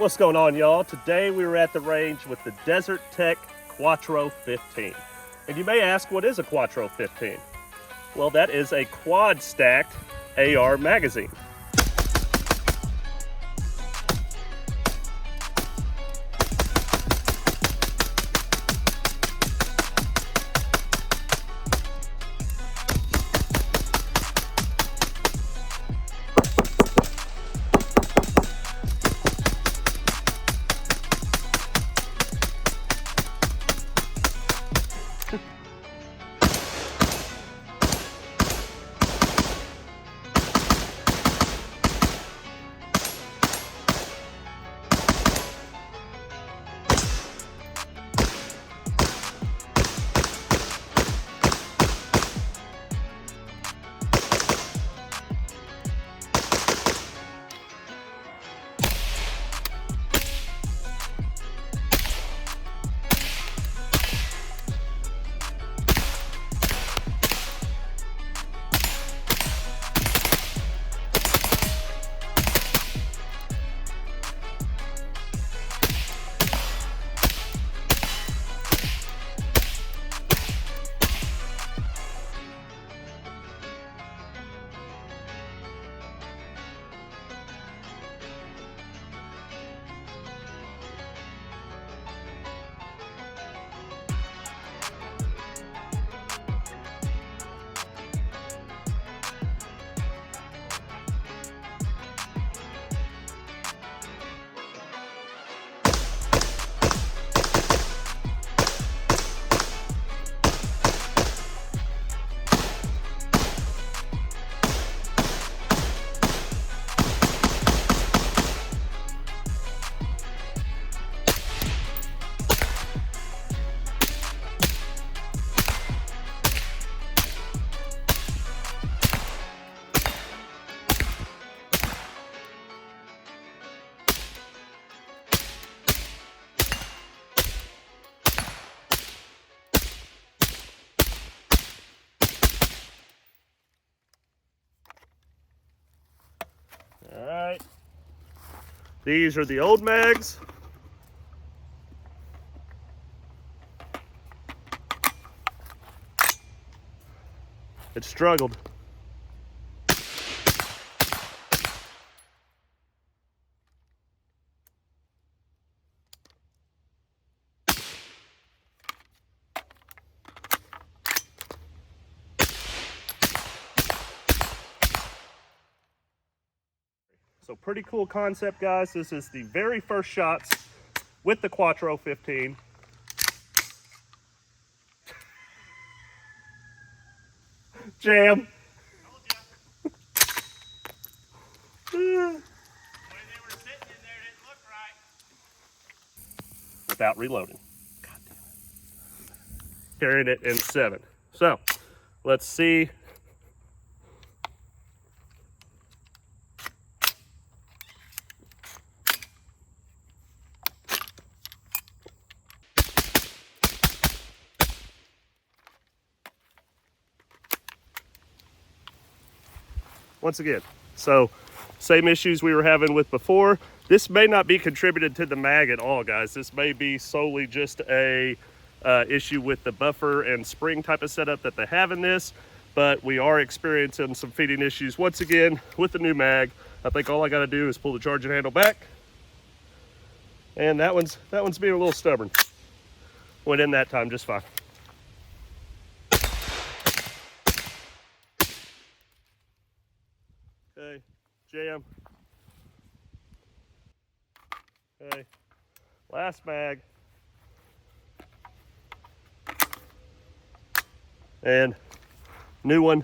What's going on, y'all? Today we were at the range with the Desert Tech Quattro-15. And you may ask, what is a Quattro-15? Well, that is a quad stacked AR magazine. All right, these are the old mags. It struggled. So pretty cool concept, guys. This is the very first shots with the Quattro-15. Jam. The way they were sitting in there didn't look right. Without reloading. God damn it. Carrying it in 7. So let's see. Once again, so same issues we were having with before. This may not be contributed to the mag at all, guys. This may be solely just a issue with the buffer and spring type of setup that they have in this, but we are experiencing some feeding issues once again with the new mag. I think all I got to do is pull the charging handle back, and that one's being a little stubborn. Went in that time just fine. Okay, jam. Okay, last mag. And new one,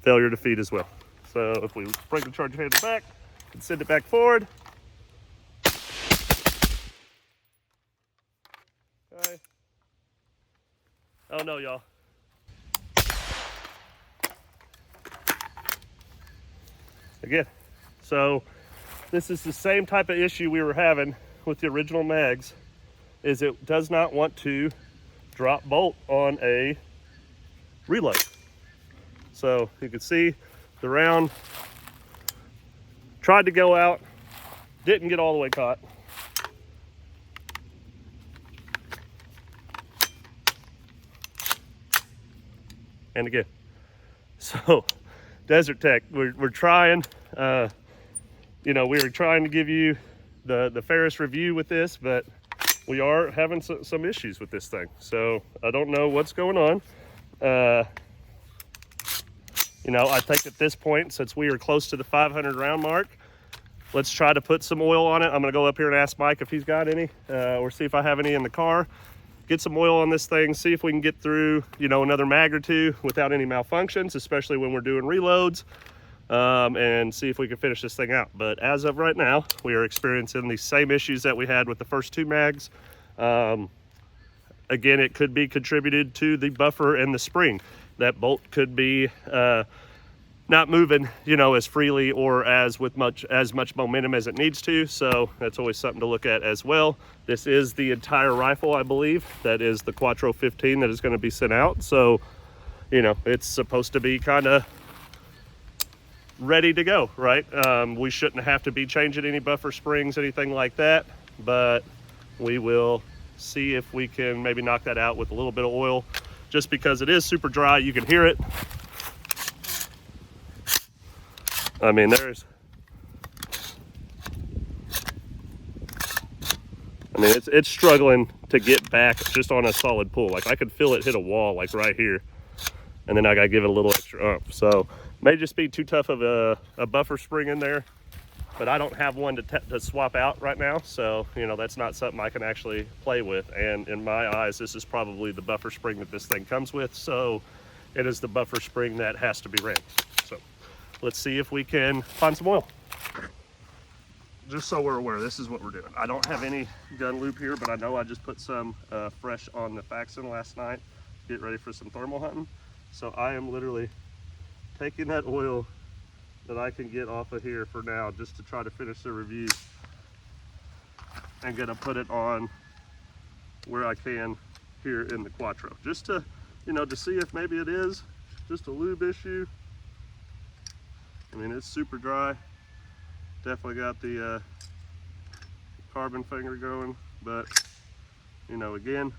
failure to feed as well. So if we bring the charger handle back and send it back forward. Okay. Oh no, y'all. Again, so this is the same type of issue we were having with the original mags, is it does not want to drop bolt on a reload. So you can see the round tried to go out, Didn't get all the way caught. And again. So, Desert Tech, we're trying. You know, we were trying to give you the fairest review with this, but we are having some issues with this thing. So I don't know what's going on. You know, I think at this point, since we are close to the 500 round mark, let's try to put some oil on it. I'm gonna go up here and ask Mike if he's got any, or see if I have any in the car. Get some oil on this thing, see if we can get through, you know, another mag or two without any malfunctions, especially when we're doing reloads, and see if we can finish this thing out. But as of right now, we are experiencing the same issues that we had with the first two mags. Again, it could be contributed to the buffer and the spring. That bolt could be not moving, you know, as freely or as much momentum as it needs to. So that's always something to look at as well. This is the entire rifle, I believe. That is the Quattro-15 that is going to be sent out. So, you know, it's supposed to be kind of ready to go, right? We shouldn't have to be changing any buffer springs, anything like that, but we will see if we can maybe knock that out with a little bit of oil. Just because it is super dry, you can hear it. I mean, it's struggling to get back just on a solid pull. Like I could feel it hit a wall like right here, and then I gotta give it a little extra ump. So may just be too tough of a buffer spring in there, but I don't have one to swap out right now. So, you know, that's not something I can actually play with. And in my eyes, this is probably the buffer spring that this thing comes with. So it is the buffer spring that has to be ran. So let's see if we can find some oil. Just so we're aware, this is what we're doing. I don't have any gun lube here, but I know I just put some fresh on the Faxon last night. Get ready for some thermal hunting. So I am literally taking that oil that I can get off of here for now, just to try to finish the review, and gonna put it on where I can here in the Quattro, just to, you know, to see if maybe it is just a lube issue. I mean, it's super dry. Definitely got the carbon finger going, but, you know, again,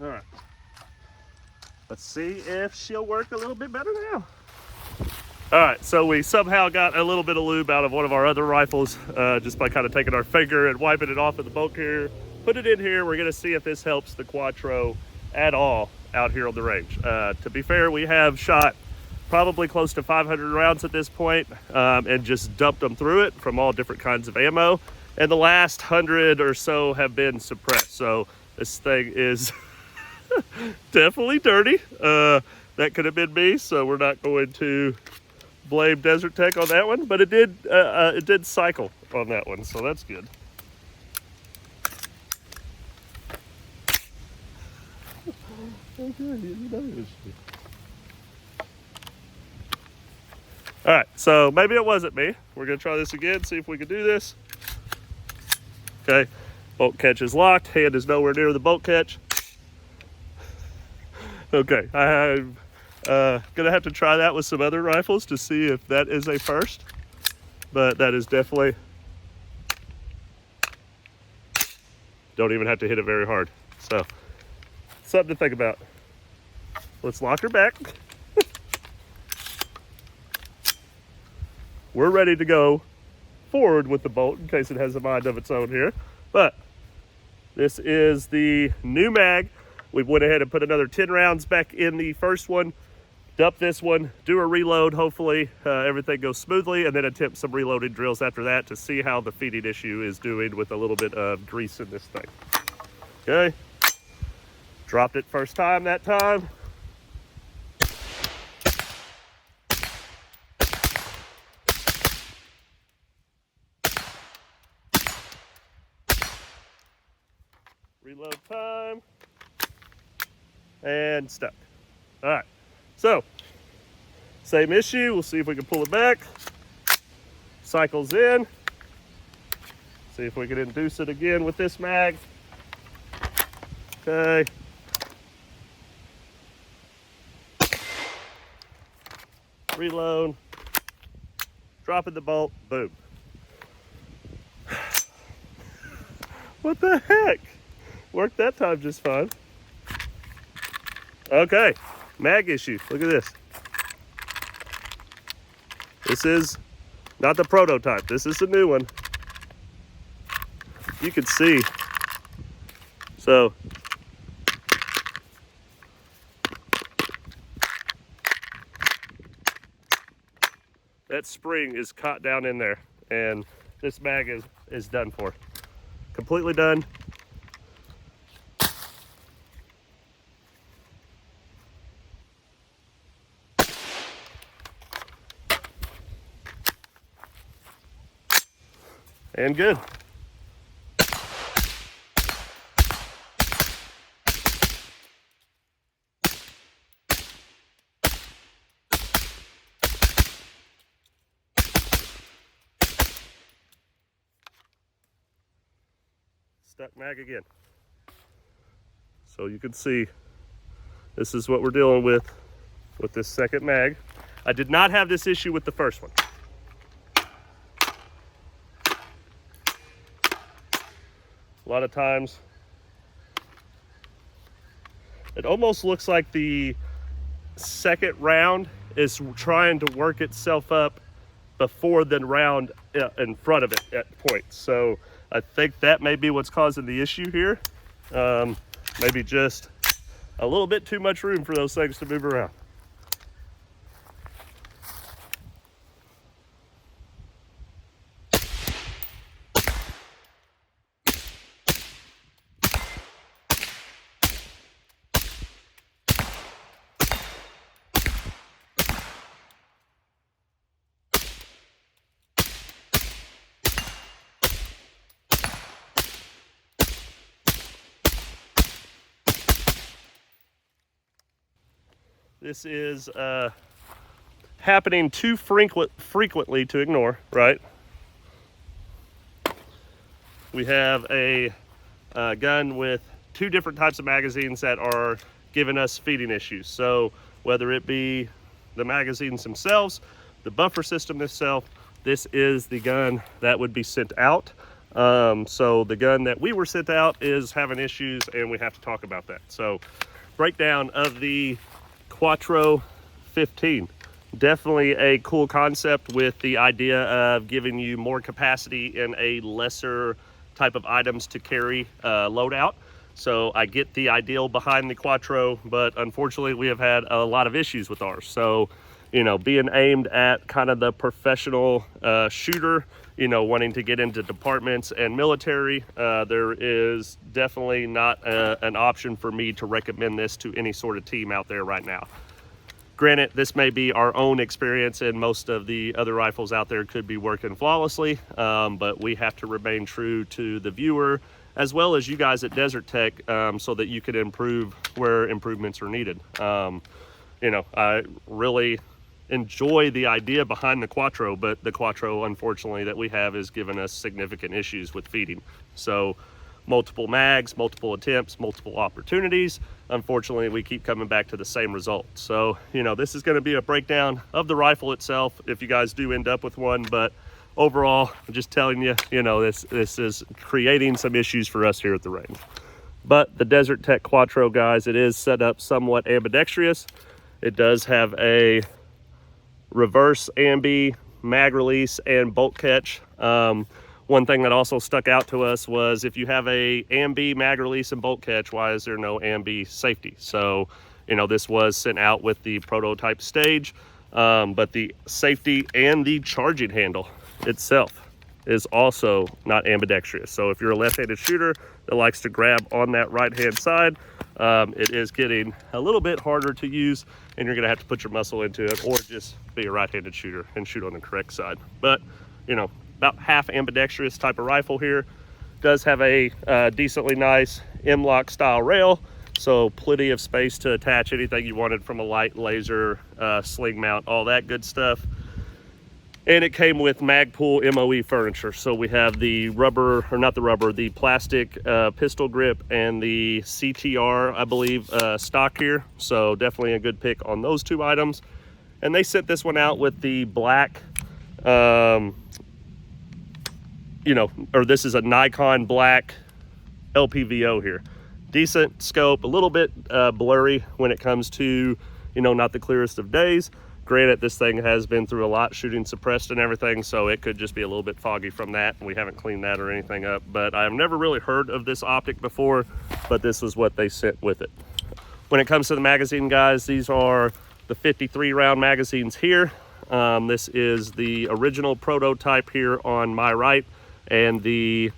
all right, let's see if she'll work a little bit better now. All right, so we somehow got a little bit of lube out of one of our other rifles, just by kind of taking our finger and wiping it off of the bolt carrier. Put it in here. We're gonna see if this helps the Quattro at all out here on the range. To be fair, we have shot probably close to 500 rounds at this point, and just dumped them through it from all different kinds of ammo. And the last 100 or so have been suppressed. So this thing is definitely dirty. That could have been me, so we're not going to blame Desert Tech on that one, but it did cycle on that one, so that's good. All right, so maybe it wasn't me. We're gonna try this again, see if we can do this. Okay, bolt catch is locked. Hand is nowhere near the bolt catch. Okay, I'm gonna have to try that with some other rifles to see if that is a first, but that is definitely, don't even have to hit it very hard. So something to think about. Let's lock her back. We're ready to go forward with the bolt in case it has a mind of its own here, but this is the new mag. We went ahead and put another 10 rounds back in the first one, dump this one, do a reload. Hopefully everything goes smoothly, and then attempt some reloading drills after that to see how the feeding issue is doing with a little bit of grease in this thing. Okay, dropped it first time that time. Reload time. And stuck. All right, so same issue. We'll see if we can pull it back. Cycles in. See See if we can induce it again with this mag. Okay. Reload. Dropping the bolt. Boom. What the heck? Worked that time just fine. Okay. Mag issue. Look at this. This is not the prototype. This is the new one. You can see. So that spring is caught down in there, and this mag is done for. Completely done. And good. Stuck mag again. So you can see this is what we're dealing with this second mag. I did not have this issue with the first one. A lot of times it almost looks like the second round is trying to work itself up before the round in front of it at points. So I think that may be what's causing the issue here. Maybe just a little bit too much room for those things to move around. This is happening too frequently to ignore, right? We have a gun with two different types of magazines that are giving us feeding issues. So whether it be the magazines themselves, the buffer system itself, this is the gun that would be sent out. So the gun that we were sent out is having issues, and we have to talk about that. So breakdown of the Quattro-15. Definitely a cool concept with the idea of giving you more capacity in a lesser type of items to carry loadout. So I get the ideal behind the Quattro, but unfortunately we have had a lot of issues with ours. So, you know, being aimed at kind of the professional shooter, you know, wanting to get into departments and military, there is definitely not an option for me to recommend this to any sort of team out there right now. Granted, this may be our own experience, and most of the other rifles out there could be working flawlessly, but we have to remain true to the viewer as well as you guys at Desert Tech, so that you can improve where improvements are needed. You know, I really enjoy the idea behind the Quattro, but the Quattro, unfortunately, that we have is giving us significant issues with feeding. So multiple mags, multiple attempts, multiple opportunities. Unfortunately, we keep coming back to the same result. So, you know, this is going to be a breakdown of the rifle itself if you guys do end up with one, but overall, I'm just telling you, you know, this is creating some issues for us here at the range. But the Desert Tech Quattro, guys, it is set up somewhat ambidextrous. It does have a reverse ambi, mag release, and bolt catch. One thing that also stuck out to us was if you have a ambi, mag release, and bolt catch, why is there no ambi safety? So, you know, this was sent out with the prototype stage, but the safety and the charging handle itself is also not ambidextrous. So if you're a left-handed shooter that likes to grab on that right-hand side, it is getting a little bit harder to use, and you're gonna have to put your muscle into it, or just be a right-handed shooter and shoot on the correct side. But, you know, about half ambidextrous type of rifle here. Does have a decently nice M-Lok style rail, so plenty of space to attach anything you wanted from a light laser, sling mount, all that good stuff. And it came with Magpul MOE furniture. So we have the rubber, or not the rubber, the plastic pistol grip and the CTR, I believe, stock here. So definitely a good pick on those two items. And they sent this one out with the black, you know, or this is a Nikon black LPVO here. Decent scope, a little bit blurry when it comes to, you know, not the clearest of days. Granted, this thing has been through a lot shooting suppressed and everything, so it could just be a little bit foggy from that. We haven't cleaned that or anything up, but I've never really heard of this optic before, but this was what they sent with it. When it comes to the magazine, guys, these are the 53 round magazines here. This is the original prototype here on my right and the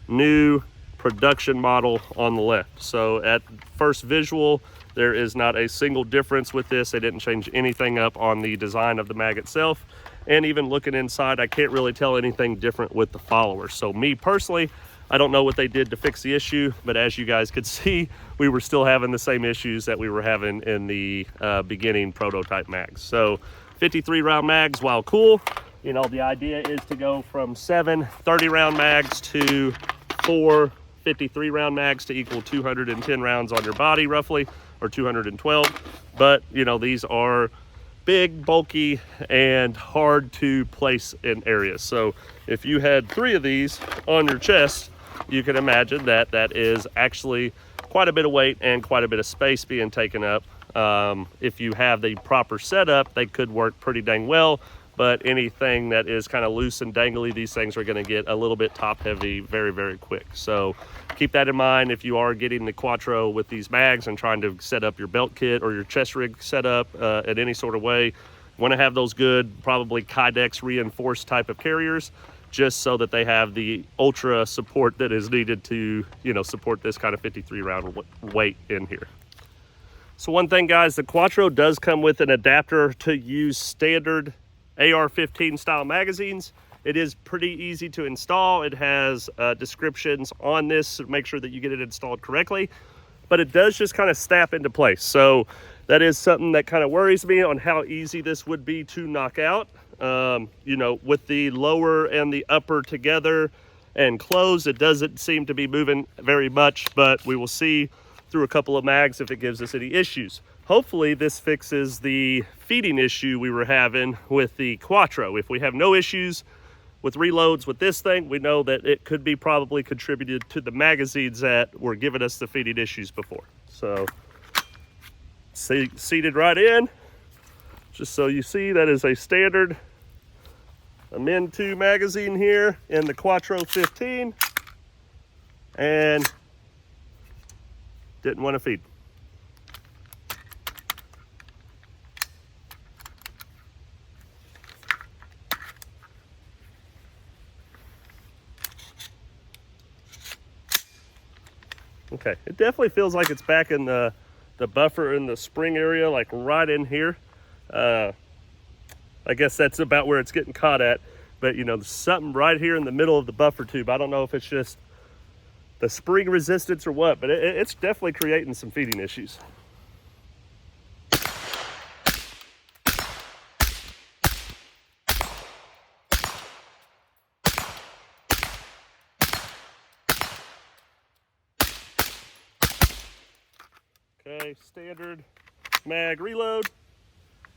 new production model on the left. So at first visual, there is not a single difference with this. They didn't change anything up on the design of the mag itself. And even looking inside, I can't really tell anything different with the followers. So me personally, I don't know what they did to fix the issue, but as you guys could see, we were still having the same issues that we were having in the beginning prototype mags. So 53 round mags, while cool, you know, the idea is to go from 7 30 round mags to 4 53 round mags to equal 210 rounds on your body roughly, or 212. But you know, these are big, bulky, and hard to place in areas. So if you had 3 of these on your chest, you can imagine that that is actually quite a bit of weight and quite a bit of space being taken up. If you have the proper setup, they could work pretty dang well, but anything that is kind of loose and dangly, these things are going to get a little bit top heavy very, very quick. So keep that in mind if you are getting the Quattro with these mags and trying to set up your belt kit or your chest rig setup in any sort of way. Want to have those good, probably Kydex reinforced type of carriers, just so that they have the ultra support that is needed to, you know, support this kind of 53 round weight in here. So one thing, guys, the Quattro does come with an adapter to use standard AR-15 style magazines. It is pretty easy to install. It has descriptions on this to make sure that you get it installed correctly, but it does just kind of snap into place. So that is something that kind of worries me on how easy this would be to knock out. You know, with the lower and the upper together and closed, it doesn't seem to be moving very much, but we will see through a couple of mags if it gives us any issues. Hopefully this fixes the feeding issue we were having with the Quattro. If we have no issues with reloads with this thing, we know that it could be probably contributed to the magazines that were giving us the feeding issues before. So seated right in, just so you see, that is a standard Min 2 magazine here in the Quattro-15, and didn't want to feed. Okay, it definitely feels like it's back in the buffer in the spring area, like right in here. I guess that's about where it's getting caught at, but you know, there's something right here in the middle of the buffer tube. I don't know if it's just the spring resistance or what, but it's definitely creating some feeding issues. Okay, standard mag reload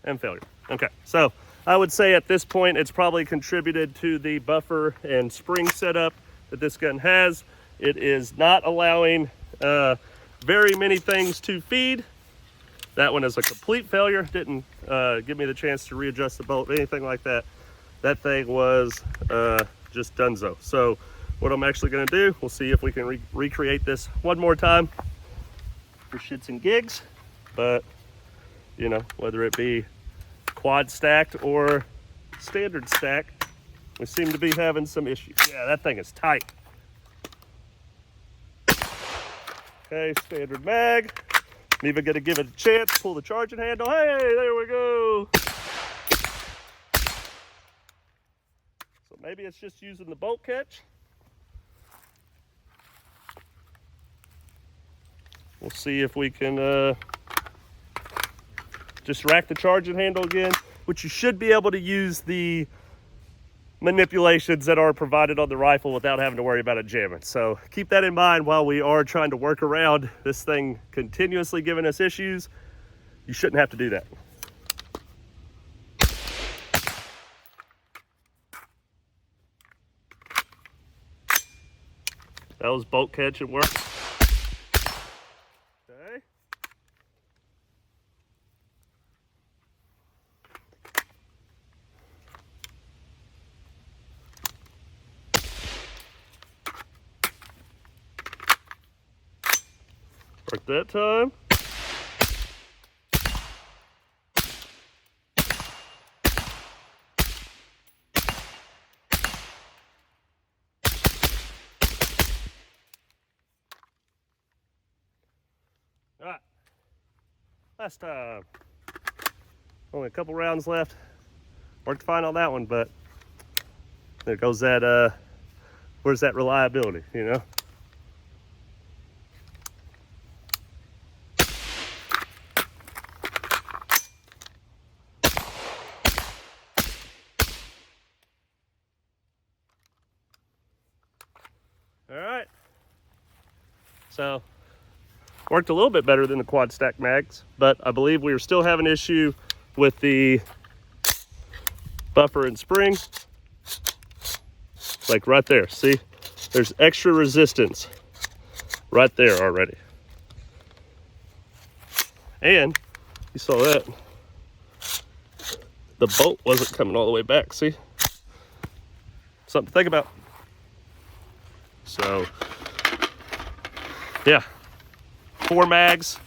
and failure. Okay, so I would say at this point it's probably contributed to the buffer and spring setup that this gun has. It is not allowing very many things to feed. That one is a complete failure. Didn't give me the chance to readjust the bolt, anything like that. That thing was just donezo. So what I'm actually gonna do, we'll see if we can recreate this one more time for shits and gigs. But you know, whether it be quad stacked or standard stacked, we seem to be having some issues. Yeah, that thing is tight. Okay, standard mag. I'm even gonna give it a chance, pull the charging handle. Hey, there we go. So maybe it's just using the bolt catch. We'll see if we can just rack the charging handle again, which you should be able to use the manipulations that are provided on the rifle without having to worry about it jamming. So keep that in mind while we are trying to work around this thing continuously giving us issues. You shouldn't have to do that. That was bolt catch and work. Okay. Work that time. All right, last time. Only a couple rounds left. Worked fine on that one, but there goes that, where's that reliability, you know? All right, so worked a little bit better than the quad stack mags, but I believe we were still having an issue with the buffer and spring. Like right there, see? There's extra resistance right there already. And you saw that. The bolt wasn't coming all the way back, see? Something to think about. So, yeah. 4 mags,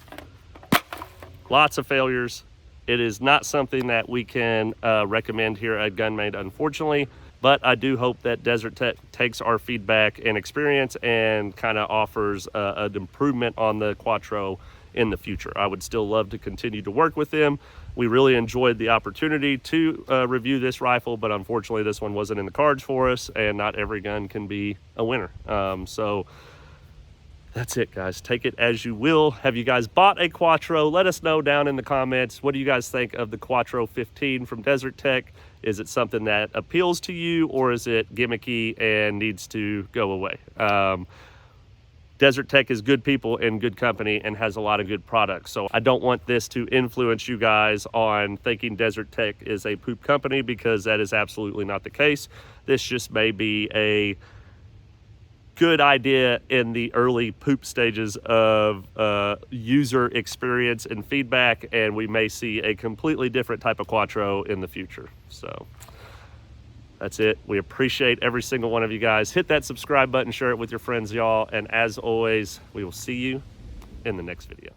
lots of failures. It is not something that we can recommend here at Gunmade, unfortunately, but I do hope that Desert Tech takes our feedback and experience and kind of offers an improvement on the Quattro in the future. I would still love to continue to work with them. We really enjoyed the opportunity to review this rifle, but unfortunately this one wasn't in the cards for us, and not every gun can be a winner. So that's it, guys. Take it as you will. Have you guys bought a Quattro? Let us know down in the comments. What do you guys think of the Quattro-15 from Desert Tech? Is it something that appeals to you, or is it gimmicky and needs to go away? Desert Tech is good people and good company and has a lot of good products. So I don't want this to influence you guys on thinking Desert Tech is a poop company, because that is absolutely not the case. This just may be a good idea in the early poop stages of user experience and feedback, and we may see a completely different type of Quattro in the future. So that's it. We appreciate every single one of you guys. Hit that subscribe button, share it with your friends, y'all, and as always, we will see you in the next video.